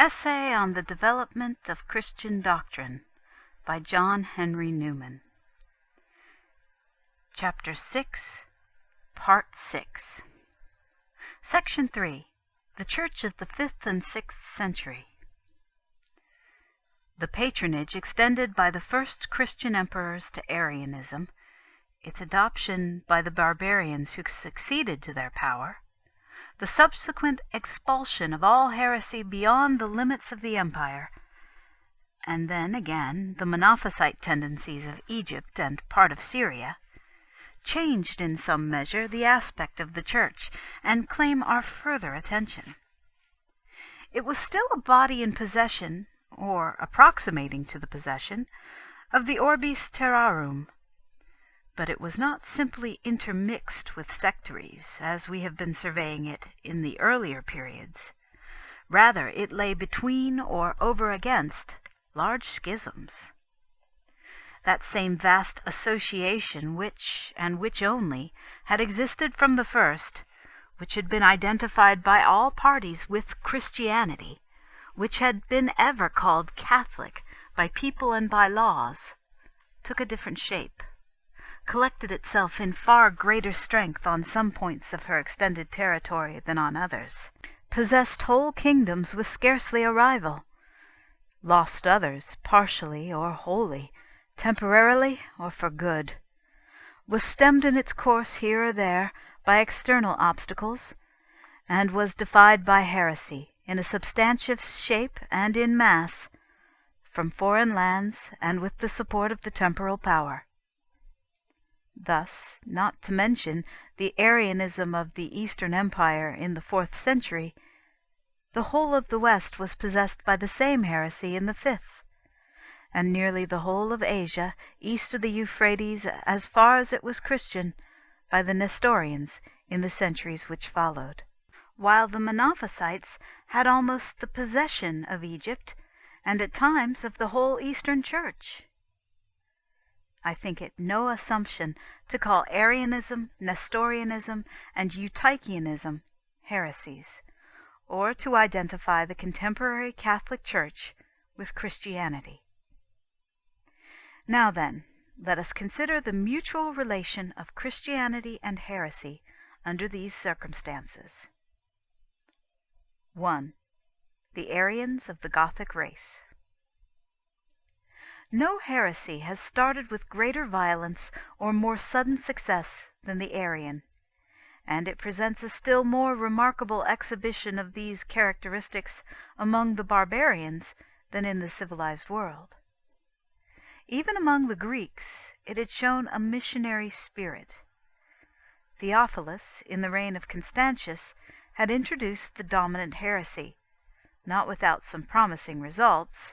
Essay on the Development of Christian Doctrine by John Henry Newman. Chapter 6, Part 6. Section 3. The Church of the 5th and 6th Century. The patronage extended by the first Christian emperors to Arianism, its adoption by the barbarians who succeeded to their power, the subsequent expulsion of all heresy beyond the limits of the empire, and then again the Monophysite tendencies of Egypt and part of Syria, changed in some measure the aspect of the Church, and claim our further attention. It was still a body in possession, or approximating to the possession, of the Orbis Terrarum, but it was not simply intermixed with sectaries, as we have been surveying it in the earlier periods. Rather, it lay between or over against large schisms. That same vast association which, and which only, had existed from the first, which had been identified by all parties with Christianity, which had been ever called Catholic by people and by laws, took a different shape, collected itself in far greater strength on some points of her extended territory than on others, possessed whole kingdoms with scarcely a rival, lost others partially or wholly, temporarily or for good, was stemmed in its course here or there by external obstacles, and was defied by heresy in a substantive shape and in mass, from foreign lands and with the support of the temporal power. Thus, not to mention the Arianism of the Eastern Empire in the 4th century, the whole of the West was possessed by the same heresy in the 5th, and nearly the whole of Asia, east of the Euphrates as far as it was Christian, by the Nestorians in the centuries which followed, while the Monophysites had almost the possession of Egypt, and at times of the whole Eastern Church. I think it no assumption to call Arianism, Nestorianism, and Eutychianism heresies, or to identify the contemporary Catholic Church with Christianity. Now then, let us consider the mutual relation of Christianity and heresy under these circumstances. 1. The Arians of the Gothic race. No heresy has started with greater violence or more sudden success than the Arian, and it presents a still more remarkable exhibition of these characteristics among the barbarians than in the civilized world. Even among the Greeks it had shown a missionary spirit. Theophilus, in the reign of Constantius, had introduced the dominant heresy, not without some promising results,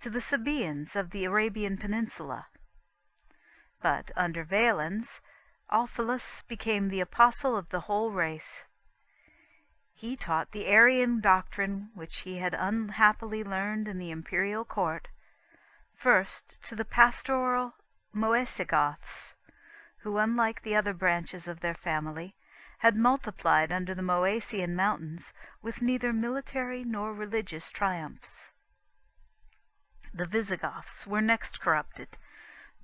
to the Sabaeans of the Arabian Peninsula. But under Valens, Ulfilas became the apostle of the whole race. He taught the Arian doctrine which he had unhappily learned in the imperial court, first to the pastoral Moesigoths, who, unlike the other branches of their family, had multiplied under the Moesian mountains with neither military nor religious triumphs. The Visigoths were next corrupted,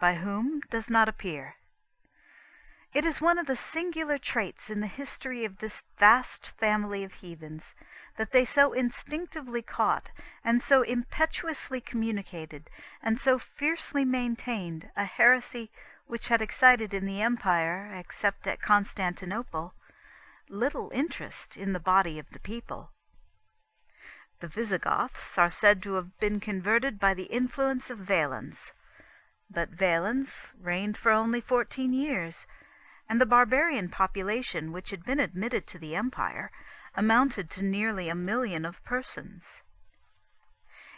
by whom does not appear. It is one of the singular traits in the history of this vast family of heathens that they so instinctively caught, and so impetuously communicated, and so fiercely maintained a heresy which had excited in the empire, except at Constantinople, little interest in the body of the people. The Visigoths are said to have been converted by the influence of Valens, but Valens reigned for only 14 years, and the barbarian population which had been admitted to the empire amounted to nearly 1 million of persons.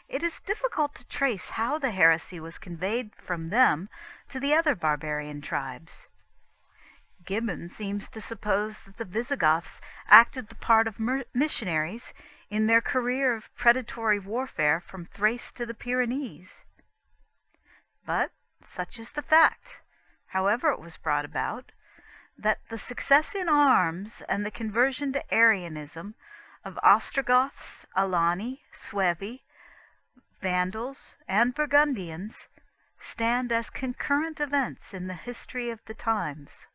It is difficult to trace how the heresy was conveyed from them to the other barbarian tribes. Gibbon seems to suppose that the Visigoths acted the part of missionaries in their career of predatory warfare from Thrace to the Pyrenees. But such is the fact, however it was brought about, that the success in arms and the conversion to Arianism of Ostrogoths, Alani, Suevi, Vandals, and Burgundians stand as concurrent events in the history of the times,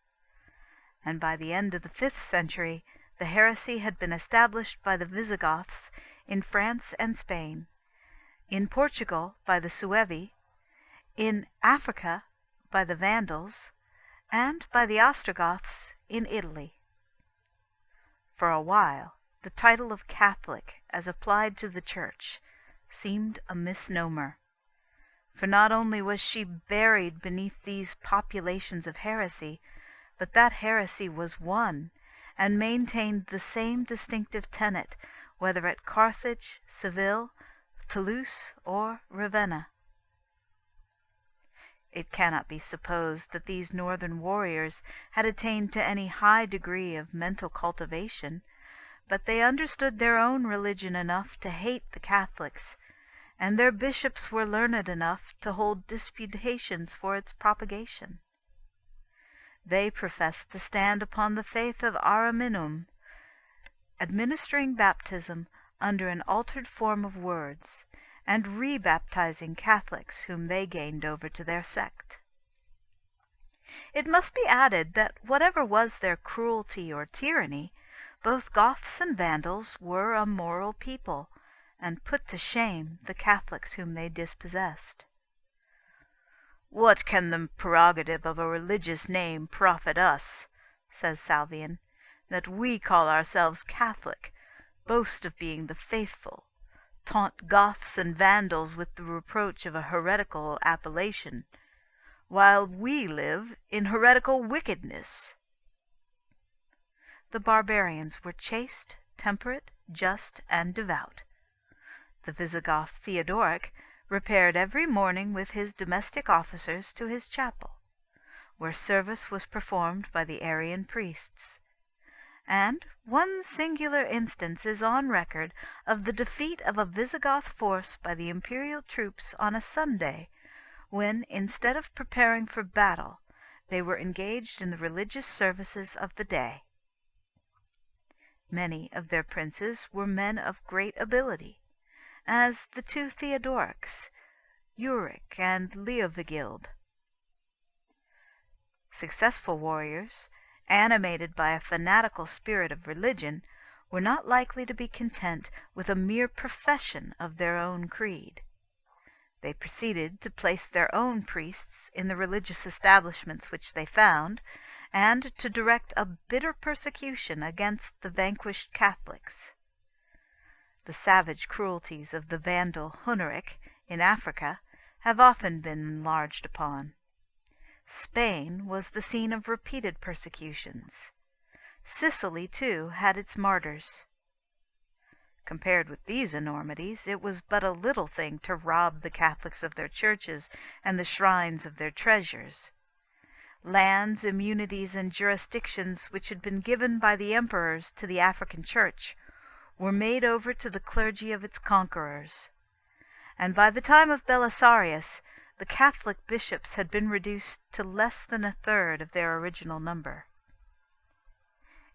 and by the end of the 5th century the heresy had been established by the Visigoths in France and Spain, in Portugal by the Suevi, in Africa by the Vandals, and by the Ostrogoths in Italy. For a while the title of Catholic, as applied to the Church, seemed a misnomer, for not only was she buried beneath these populations of heresy, but that heresy was one, and maintained the same distinctive tenet, whether at Carthage, Seville, Toulouse, or Ravenna. It cannot be supposed that these northern warriors had attained to any high degree of mental cultivation, but they understood their own religion enough to hate the Catholics, and their bishops were learned enough to hold disputations for its propagation. They professed to stand upon the faith of Ariminum, administering baptism under an altered form of words, and rebaptizing Catholics whom they gained over to their sect. It must be added that whatever was their cruelty or tyranny, both Goths and Vandals were a moral people, and put to shame the Catholics whom they dispossessed. "What can the prerogative of a religious name profit us," says Salvian, "that we call ourselves Catholic, boast of being the faithful, taunt Goths and Vandals with the reproach of a heretical appellation, while we live in heretical wickedness?" The barbarians were chaste, temperate, just, and devout. The Visigoth Theodoric repaired every morning with his domestic officers to his chapel, where service was performed by the Arian priests, and one singular instance is on record of the defeat of a Visigoth force by the imperial troops on a Sunday, when, instead of preparing for battle, they were engaged in the religious services of the day. Many of their princes were men of great ability, as the two Theodorics, Euric and Leovigild. Successful warriors, animated by a fanatical spirit of religion, were not likely to be content with a mere profession of their own creed. They proceeded to place their own priests in the religious establishments which they found, and to direct a bitter persecution against the vanquished Catholics. The savage cruelties of the Vandal Huneric in Africa have often been enlarged upon. Spain was the scene of repeated persecutions. Sicily, too, had its martyrs. Compared with these enormities, it was but a little thing to rob the Catholics of their churches and the shrines of their treasures. Lands, immunities, and jurisdictions which had been given by the emperors to the African Church were made over to the clergy of its conquerors, and by the time of Belisarius the Catholic bishops had been reduced to less than a third of their original number.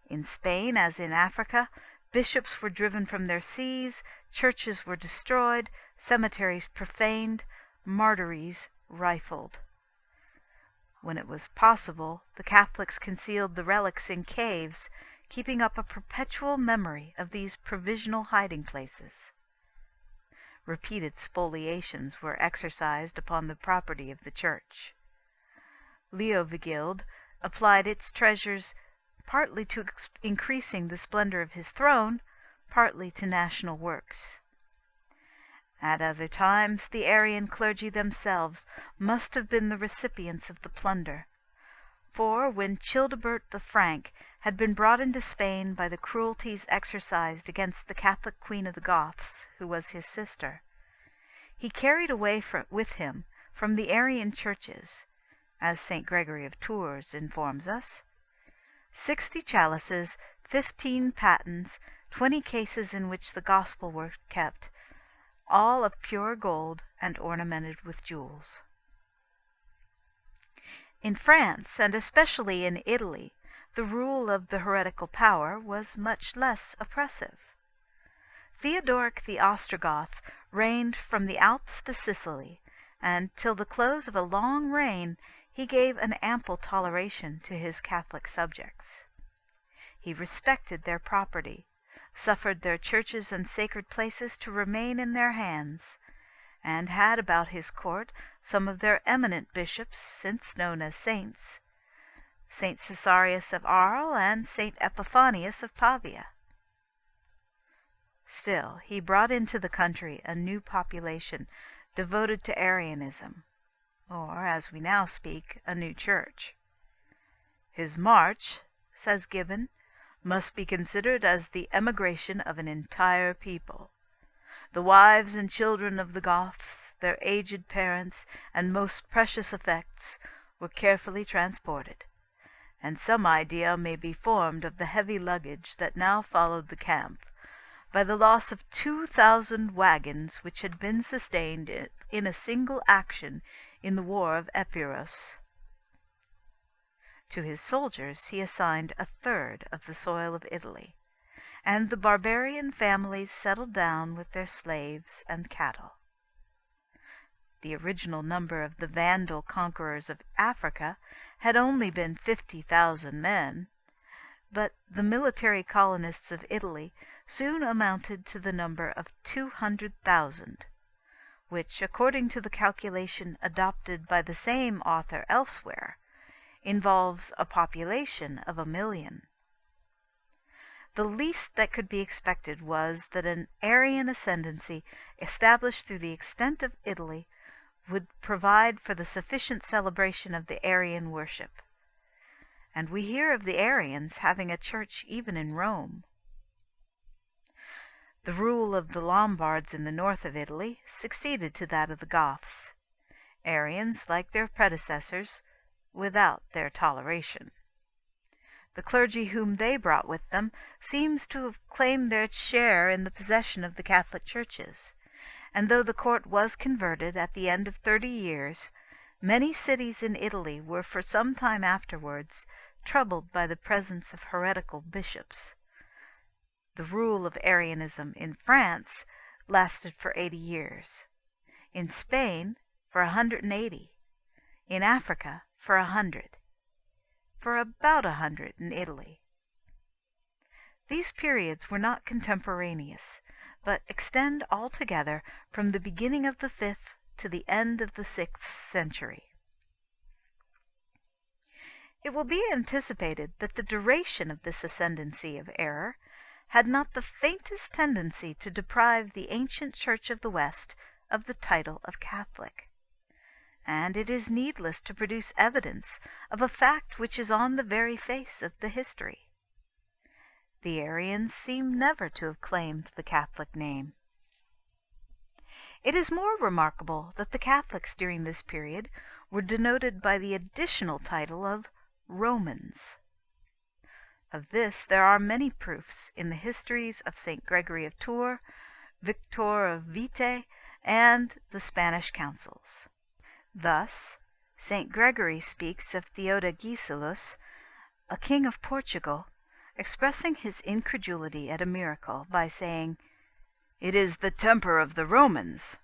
In Spain, as in Africa, bishops were driven from their sees, churches were destroyed, cemeteries profaned, martyries rifled. When it was possible, the Catholics concealed the relics in caves, keeping up a perpetual memory of these provisional hiding-places. Repeated spoliations were exercised upon the property of the Church. Leovigild applied its treasures partly to increasing the splendor of his throne, partly to national works. At other times the Arian clergy themselves must have been the recipients of the plunder, for when Childebert the Frank had been brought into Spain by the cruelties exercised against the Catholic Queen of the Goths, who was his sister, he carried away with him from the Arian churches, as St. Gregory of Tours informs us, 60 chalices, 15 patens, 20 cases in which the gospel were kept, all of pure gold and ornamented with jewels. In France, and especially in Italy, the rule of the heretical power was much less oppressive. Theodoric the Ostrogoth reigned from the Alps to Sicily, and till the close of a long reign he gave an ample toleration to his Catholic subjects. He respected their property, suffered their churches and sacred places to remain in their hands, and had about his court some of their eminent bishops, since known as saints, St. Caesarius of Arles and St. Epiphanius of Pavia. Still, he brought into the country a new population devoted to Arianism, or, as we now speak, a new church. His march, says Gibbon, must be considered as the emigration of an entire people. The wives and children of the Goths, their aged parents, and most precious effects were carefully transported, and some idea may be formed of the heavy luggage that now followed the camp, by the loss of 2,000 wagons which had been sustained in a single action in the war of Epirus. To his soldiers he assigned a third of the soil of Italy, and the barbarian families settled down with their slaves and cattle. The original number of the Vandal conquerors of Africa had only been 50,000 men, but the military colonists of Italy soon amounted to the number of 200,000, which, according to the calculation adopted by the same author elsewhere, involves a population of 1,000,000. The least that could be expected was that an Arian ascendancy established through the extent of Italy would provide for the sufficient celebration of the Arian worship. And we hear of the Arians having a church even in Rome. The rule of the Lombards in the north of Italy succeeded to that of the Goths. Arians, like their predecessors, without their toleration. The clergy whom they brought with them seems to have claimed their share in the possession of the Catholic churches, and though the court was converted at the end of 30 years, many cities in Italy were for some time afterwards troubled by the presence of heretical bishops. The rule of Arianism in France lasted for 80 years, in Spain for 180, in Africa for 100, for about 100 in Italy. These periods were not contemporaneous, but extend altogether from the beginning of the 5th to the end of the 6th century. It will be anticipated that the duration of this ascendancy of error had not the faintest tendency to deprive the ancient Church of the West of the title of Catholic. And it is needless to produce evidence of a fact which is on the very face of the history. The Arians seem never to have claimed the Catholic name. It is more remarkable that the Catholics during this period were denoted by the additional title of Romans. Of this there are many proofs in the histories of St. Gregory of Tours, Victor of Vite, and the Spanish councils. Thus, St. Gregory speaks of Theodagisilus, a king of Portugal, expressing his incredulity at a miracle by saying, "It is the temper of the Romans."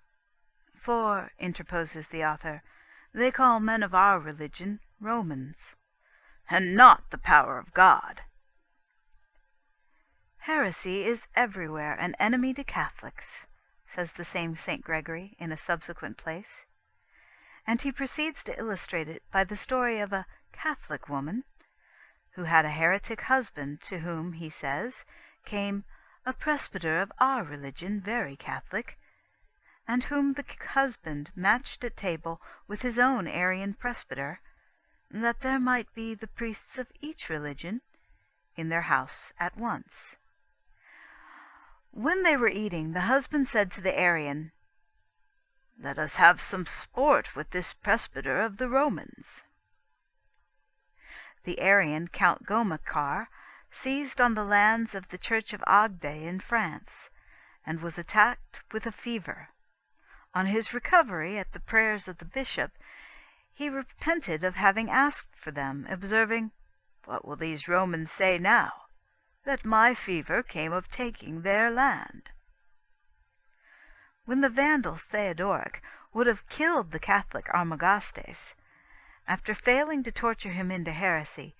For, interposes the author, they call men of our religion Romans, and not the power of God. Heresy is everywhere an enemy to Catholics, says the same St. Gregory in a subsequent place, and he proceeds to illustrate it by the story of a Catholic woman who had a heretic husband, to whom, he says, came a presbyter of our religion, very Catholic, and whom the husband matched at table with his own Arian presbyter, that there might be the priests of each religion in their house at once. When they were eating, the husband said to the Arian, "Let us have some sport with this presbyter of the Romans." The Arian, Count Gomacar, seized on the lands of the Church of Agde in France, and was attacked with a fever. On his recovery, at the prayers of the bishop, he repented of having asked for them, observing, "What will these Romans say now? That my fever came of taking their land." When the Vandal Theodoric would have killed the Catholic Armagastes, after failing to torture him into heresy,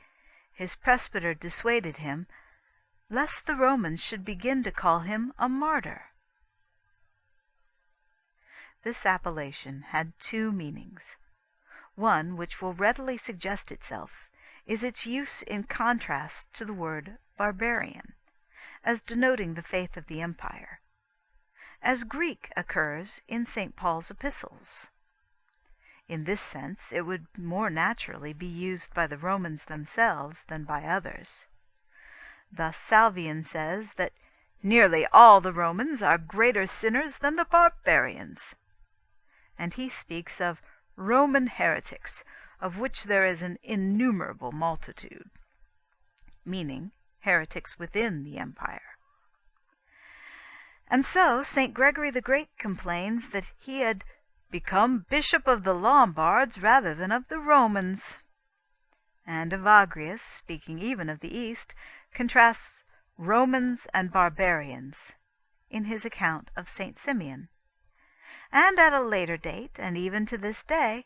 his presbyter dissuaded him, lest the Romans should begin to call him a martyr. This appellation had two meanings. One, which will readily suggest itself, is its use in contrast to the word barbarian, as denoting the faith of the empire, as Greek occurs in St. Paul's epistles. In this sense it would more naturally be used by the Romans themselves than by others. Thus Salvian says that nearly all the Romans are greater sinners than the barbarians, and he speaks of Roman heretics, of which there is an innumerable multitude, meaning heretics within the empire. And so St. Gregory the Great complains that he had become bishop of the Lombards rather than of the Romans. And Evagrius, speaking even of the East, contrasts Romans and barbarians in his account of St. Simeon. And at a later date, and even to this day,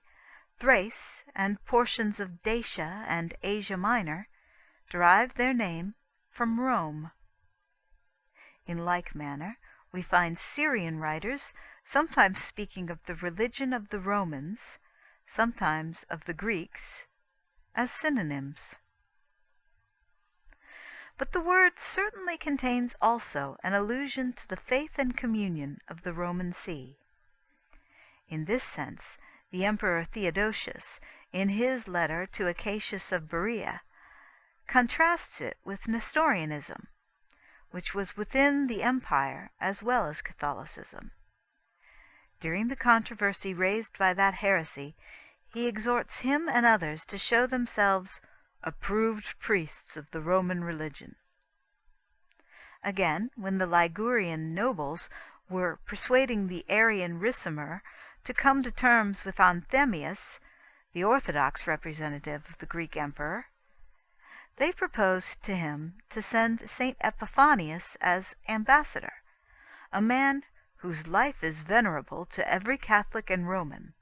Thrace and portions of Dacia and Asia Minor derived their name from Rome. In like manner, we find Syrian writers sometimes speaking of the religion of the Romans, sometimes of the Greeks, as synonyms. But the word certainly contains also an allusion to the faith and communion of the Roman See. In this sense, the Emperor Theodosius, in his letter to Acacius of Berea, contrasts it with Nestorianism, which was within the empire as well as Catholicism. During the controversy raised by that heresy, he exhorts him and others to show themselves approved priests of the Roman religion. Again, when the Ligurian nobles were persuading the Arian Ricimer to come to terms with Anthemius, the Orthodox representative of the Greek emperor, they proposed to him to send St. Epiphanius as ambassador, a man whose life is venerable to every Catholic and Roman,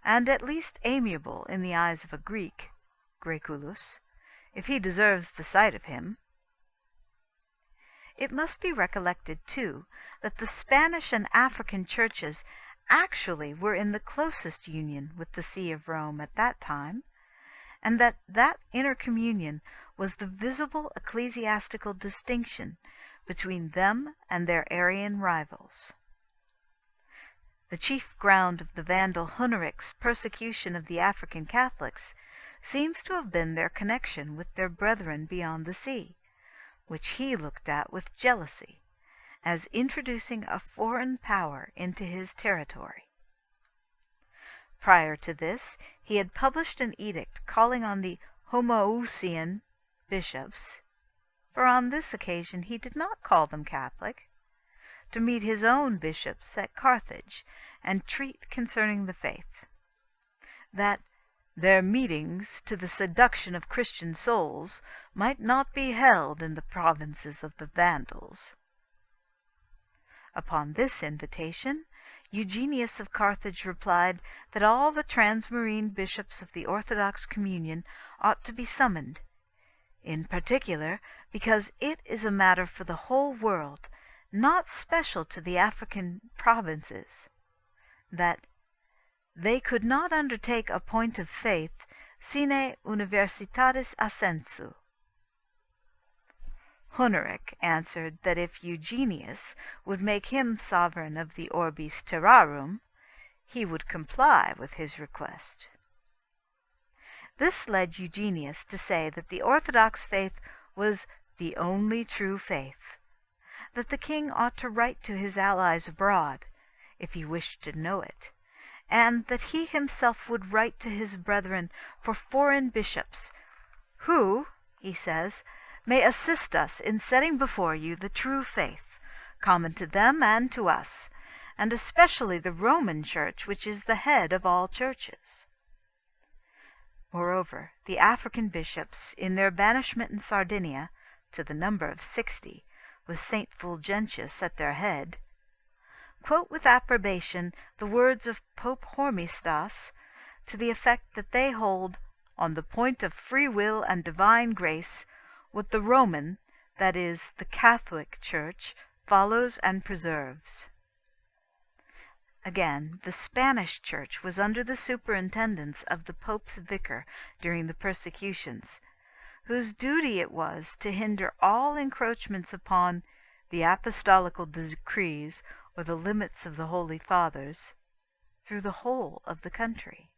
and at least amiable in the eyes of a Greek, Graeculus, if he deserves the sight of him. It must be recollected, too, that the Spanish and African churches actually were in the closest union with the See of Rome at that time, and that that inner communion was the visible ecclesiastical distinction between them and their Arian rivals. The chief ground of the Vandal Huneric's persecution of the African Catholics seems to have been their connection with their brethren beyond the sea, which he looked at with jealousy, as introducing a foreign power into his territory. Prior to this, he had published an edict calling on the Homoousian bishops, for on this occasion he did not call them Catholic, to meet his own bishops at Carthage and treat concerning the faith, that their meetings to the seduction of Christian souls might not be held in the provinces of the Vandals. Upon this invitation, Eugenius of Carthage replied that all the transmarine bishops of the Orthodox communion ought to be summoned, in particular because it is a matter for the whole world, not special to the African provinces, that they could not undertake a point of faith sine universitatis assensu. Huneric answered that if Eugenius would make him sovereign of the Orbis Terrarum, he would comply with his request. This led Eugenius to say that the Orthodox faith was the only true faith, that the king ought to write to his allies abroad, if he wished to know it, and that he himself would write to his brethren for foreign bishops, who, he says, may assist us in setting before you the true faith, common to them and to us, and especially the Roman Church, which is the head of all churches. Moreover, the African bishops, in their banishment in Sardinia, to the number of 60, with St. Fulgentius at their head, quote with approbation the words of Pope Hormisdas to the effect that they hold, on the point of free will and divine grace, what the Roman, that is, the Catholic Church, follows and preserves. Again, the Spanish Church was under the superintendence of the Pope's vicar during the persecutions, whose duty it was to hinder all encroachments upon the apostolical decrees or the limits of the Holy Fathers through the whole of the country.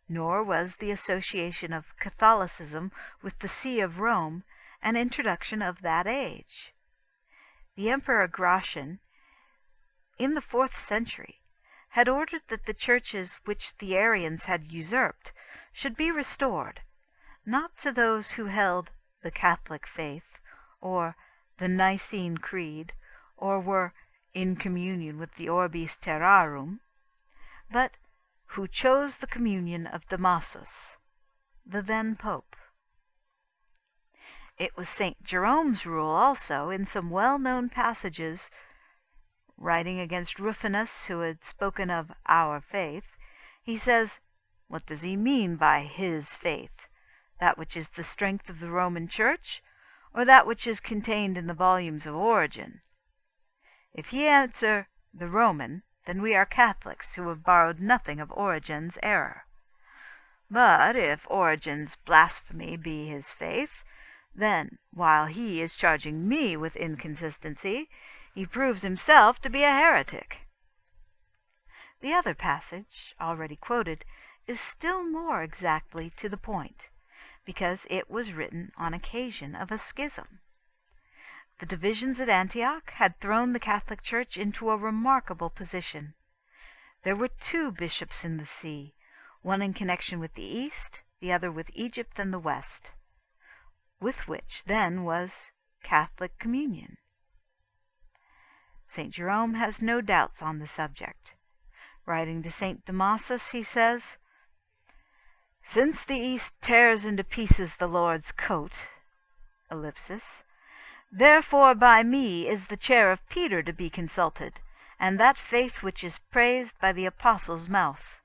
Nor was the association of Catholicism with the See of Rome an introduction of that age. The Emperor Gratian, in the 4th century, had ordered that the churches which the Arians had usurped should be restored, not to those who held the Catholic faith, or the Nicene Creed, or were in communion with the Orbis Terrarum, but who chose the communion of Damasus, the then Pope. It was St. Jerome's rule also, in some well-known passages, writing against Rufinus, who had spoken of our faith. He says, what does he mean by his faith? That which is the strength of the Roman Church, or that which is contained in the volumes of Origen? If he answer the Roman, then we are Catholics who have borrowed nothing of Origen's error. But if Origen's blasphemy be his faith, then, while he is charging me with inconsistency, he proves himself to be a heretic. The other passage, already quoted, is still more exactly to the point, because it was written on occasion of a schism. The divisions at Antioch had thrown the Catholic Church into a remarkable position. There were 2 bishops in the see, one in connection with the East, the other with Egypt and the West, with which then was Catholic communion. St. Jerome has no doubts on the subject. Writing to St. Damasus, he says, "Since the East tears into pieces the Lord's coat, therefore by me is the chair of Peter to be consulted, and that faith which is praised by the apostle's mouth.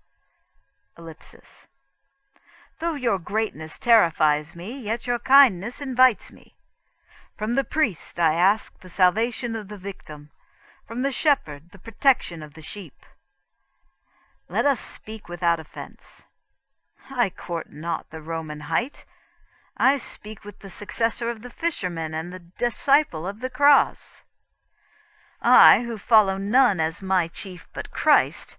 Though your greatness terrifies me, yet your kindness invites me. From the priest I ask the salvation of the victim, from the shepherd the protection of the sheep. Let us speak without offense. I court not the Roman height. I speak with the successor of the fisherman and the disciple of the cross. I, who follow none as my chief but Christ,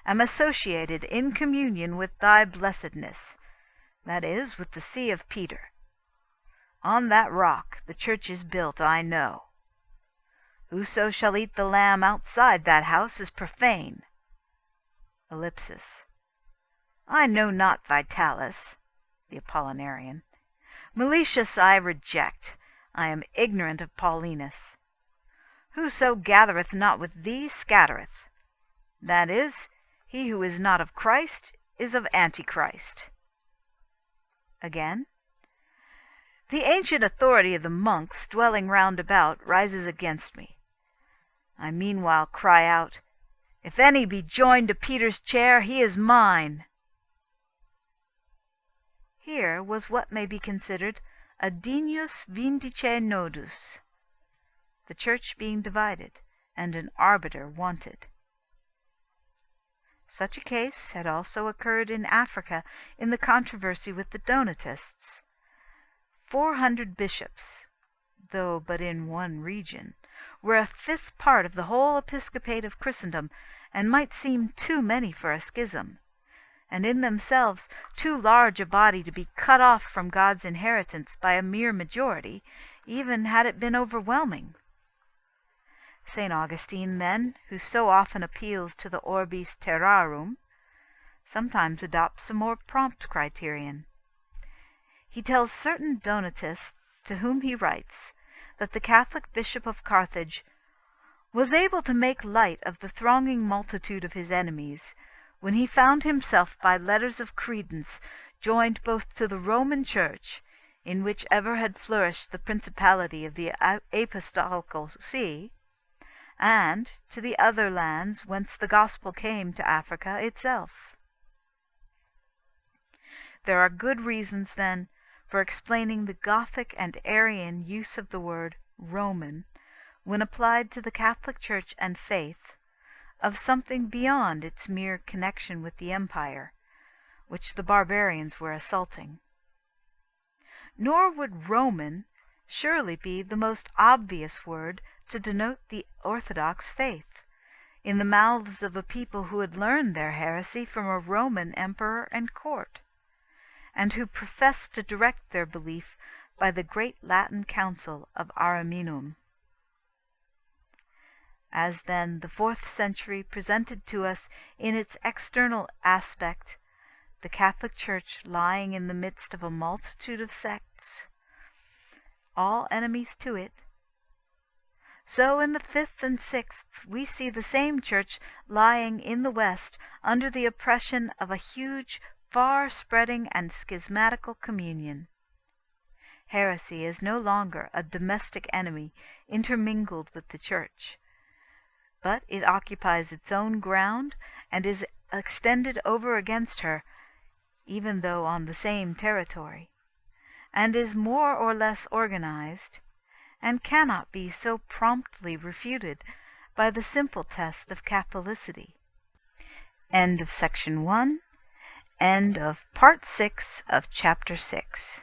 am associated in communion with thy blessedness, that is, with the see of Peter. On that rock the church is built, I know. Whoso shall eat the lamb outside that house is profane. I know not Vitalis, the Apollinarian. Meletius I reject. I am ignorant of Paulinus. Whoso gathereth not with thee scattereth. That is, he who is not of Christ is of Antichrist. Again, the ancient authority of the monks dwelling round about rises against me. I meanwhile cry out, if any be joined to Peter's chair, he is mine. Here was what may be considered a dignus vindice nodus, the church being divided, and an arbiter wanted. Such a case had also occurred in Africa in the controversy with the Donatists. 400 bishops, though but in one region, were a 5th part of the whole episcopate of Christendom, and might seem too many for a schism, and in themselves too large a body to be cut off from God's inheritance by a mere majority, even had it been overwhelming. St. Augustine, then, who so often appeals to the Orbis Terrarum, sometimes adopts a more prompt criterion. He tells certain Donatists, to whom he writes, that the Catholic Bishop of Carthage was able to make light of the thronging multitude of his enemies, when he found himself by letters of credence joined both to the Roman Church, in which ever had flourished the principality of the apostolical see, and to the other lands whence the gospel came to Africa itself. There are good reasons, then, for explaining the Gothic and Arian use of the word Roman, when applied to the Catholic Church and faith, of something beyond its mere connection with the empire, which the barbarians were assaulting. Nor would Roman surely be the most obvious word to denote the Orthodox faith, in the mouths of a people who had learned their heresy from a Roman emperor and court, and who professed to direct their belief by the great Latin Council of Ariminum. As then the 4th century presented to us in its external aspect the Catholic Church lying in the midst of a multitude of sects, all enemies to it, so in the 5th and 6th we see the same Church lying in the West under the oppression of a huge, far-spreading and schismatical communion. Heresy is no longer a domestic enemy intermingled with the Church, but it occupies its own ground and is extended over against her, even though on the same territory, and is more or less organized, and cannot be so promptly refuted by the simple test of Catholicity. End of section 1. End of part 6 of chapter 6.